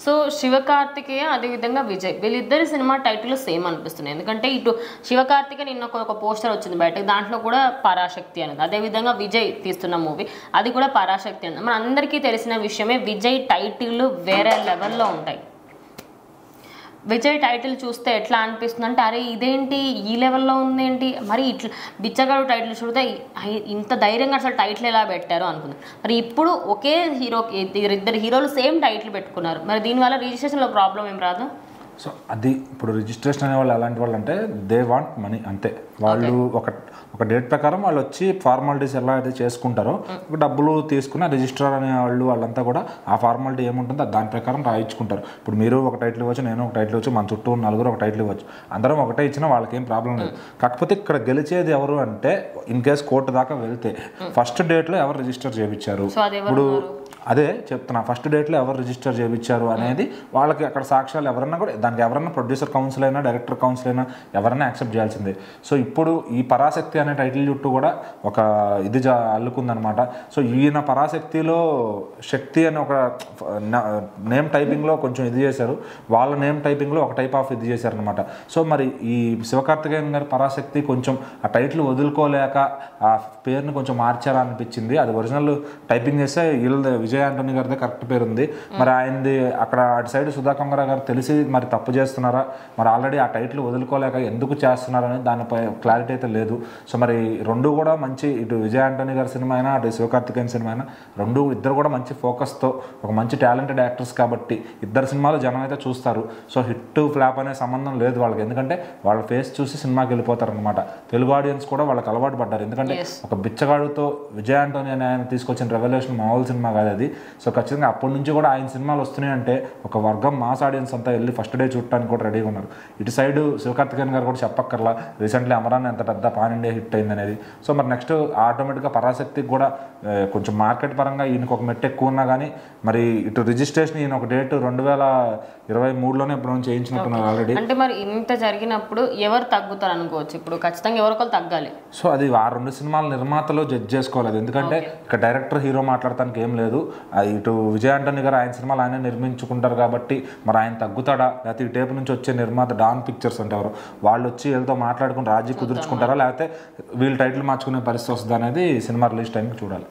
So Sivakarthikeya అదేవిధంగా విజయ్ వీళ్ళిద్దరి cinema title same అనిపిస్తున్నాయి. ఎందుకంటే ఇటు శివకార్తికేయ నిన్న ఒక పోస్టర్ వచ్చింది బయటకు, దాంట్లో కూడా పరాశక్తి అనేది, అదేవిధంగా విజయ్ తీస్తున్న మూవీ అది కూడా పరాశక్తి అనేది. మన అందరికీ తెలిసిన విషయమే విజయ్ టైటిల్ వేరే లెవెల్లో ఉంటాయి. విజయ్ టైటిల్ చూస్తే ఎట్లా అనిపిస్తుంది అంటే అరే ఇదేంటి ఈ లెవెల్లో ఉందేంటి, మరి ఇట్లా బిచ్చగాడు టైటిల్ చూస్తే ఇంత ధైర్యంగా అసలు టైటిల్ ఎలా పెట్టారు అనుకుంది. మరి ఇప్పుడు ఒకే హీరోకి ఇద్దరు హీరోలు సేమ్ టైటిల్ పెట్టుకున్నారు, మరి దీనివల్ల రిజిస్ట్రేషన్లో ప్రాబ్లం ఏం రాదు? సో అది ఇప్పుడు రిజిస్ట్రేషన్ అనే వాళ్ళు ఎలాంటి వాళ్ళు అంటే దే వాంట్ మనీ అంతే. వాళ్ళు ఒక డేట్ ప్రకారం వాళ్ళు వచ్చి ఫార్మాలిటీస్ ఎలా అయితే చేసుకుంటారో డబ్బులు తీసుకుని రిజిస్ట్రార్ అనే వాళ్ళంతా కూడా ఆ ఫార్మాలిటీ ఏముంటుందో దాని ప్రకారం రాయించుకుంటారు. ఇప్పుడు మీరు ఒక టైటిల్ ఇవ్వచ్చు, నేను ఒక టైటిల్ ఇవ్వచ్చు, మన చుట్టూ నలుగురు ఒక టైటిల్ ఇవ్వచ్చు, అందరం ఒకటే ఇచ్చినా వాళ్ళకి ఏం ప్రాబ్లం లేదు. కాకపోతే ఇక్కడ గెలిచేది ఎవరు అంటే ఇన్ కేస్ కోర్టు దాకా వెళ్తే ఫస్ట్ డేట్లో ఎవరు రిజిస్టర్ చేయించారు, ఇప్పుడు అదే చెప్తున్నా ఫస్ట్ డేట్లో ఎవరు రిజిస్టర్ చేయించారు అనేది వాళ్ళకి అక్కడ సాక్ష్యాలు ఎవరన్నా కూడా దానికి ఎవరన్నా ప్రొడ్యూసర్ కౌన్సిల్ అయినా డైరెక్టర్ కౌన్సిల్ అయినా ఎవరైనా యాక్సెప్ట్ చేయాల్సిందే. సో ఇప్పుడు ఈ పరాశక్తి అనే టైటిల్ చుట్టూ కూడా ఒక ఇది అల్లుకుందనమాట. సో ఈయన పరాశక్తిలో శక్తి అని ఒక నేమ్ టైపింగ్లో కొంచెం ఇది చేశారు, వాళ్ళ నేమ్ టైపింగ్లో ఒక టైప్ ఆఫ్ ఇది చేశారనమాట. సో మరి ఈ శివకార్తికేయన్ గారి పరాశక్తి కొంచెం ఆ టైటిల్ వదులుకోలేక ఆ పేరుని కొంచెం మార్చారా అనిపించింది. అది ఒరిజినల్ టైపింగ్ చేస్తే వీళ్ళ విజయ్ ఆంటోనీ గారిదే కరెక్ట్ పేరు ఉంది, మరి ఆయనది అక్కడ అటు సైడ్ సుధా కొంగర గారు తెలిసి మరి తప్పు చేస్తున్నారా, మరి ఆల్రెడీ ఆ టైటిల్ వదులుకోలేక ఎందుకు చేస్తున్నారని దానిపై క్లారిటీ అయితే లేదు. సో మరి రెండు కూడా మంచి, ఇటు విజయ్ ఆంటోనీ గారి సినిమా అయినా అటు శివకార్తికేయన్ సినిమా అయినా ఇద్దరు కూడా మంచి ఫోకస్తో ఒక మంచి టాలెంటెడ్ యాక్టర్స్ కాబట్టి ఇద్దరు సినిమాలు జనం అయితే చూస్తారు. సో హిట్ ఫ్లాప్ అనే సంబంధం లేదు వాళ్ళకి, ఎందుకంటే వాళ్ళ ఫేస్ చూసి సినిమాకి వెళ్ళిపోతారు అనమాట. తెలుగు ఆడియన్స్ కూడా వాళ్ళకి అలవాటు పడ్డారు, ఎందుకంటే ఒక బిచ్చగాడుతో విజయ్ ఆంటోనీ అని ఆయన తీసుకొచ్చిన రెవల్యూషన్ మామూలు సినిమా కాదు అది. సో ఖచ్చితంగా అప్పటి నుంచి కూడా ఆయన సినిమాలు వస్తున్నాయి అంటే ఒక వర్గం మాస్ ఆడియన్స్ అంతా వెళ్ళి ఫస్ట్ డే చూడటానికి కూడా రెడీగా ఉన్నారు. ఇటు సైడ్ శివకార్తికేయన్ గారు కూడా చెప్పక్కర్లా, రీసెంట్లీ అమరాన్ ఎంత పెద్ద పాన్ ఇండియా హిట్ అయింది అనేది. సో మరి నెక్స్ట్ ఆటోమేటిక్గా పరాశక్తికి కూడా కొంచెం మార్కెట్ పరంగా ఈయనకు ఒక మెట్టు ఎక్కువ ఉన్నా కానీ మరి ఇటు రిజిస్ట్రేషన్ ఈయన ఒక డేట్ 2023లోనే ఇప్పుడు చేయించినట్టున్నారు ఆల్రెడీ. అంటే మరి ఇంత జరిగినప్పుడు ఎవరు తగ్గుతారు అనుకోవచ్చు, ఇప్పుడు ఖచ్చితంగా ఎవరికొలు తగ్గాలి. సో అది ఆ రెండు సినిమాల నిర్మాతలు జడ్జ్ చేసుకోవాలి, ఎందుకంటే ఇక్కడ డైరెక్టర్ హీరో మాట్లాడటానికి ఏం లేదు. ఇటు విజయ్ ఆంటోనీ గారు ఆయన సినిమాలు ఆయనే నిర్మించుకుంటారు కాబట్టి మరి ఆయన తగ్గుతాడా, లేకపోతే ఈ టేపు నుంచి వచ్చే నిర్మాత డాన్ పిక్చర్స్ అంటారు వాళ్ళు వచ్చి వీళ్ళతో మాట్లాడుకుని రాజీ కుదుర్చుకుంటారా, లేకపోతే వీళ్ళు టైటిల్ మార్చుకునే పరిస్థితి వస్తుంది అనేది సినిమా రిలీజ్ టైంకి చూడాలి.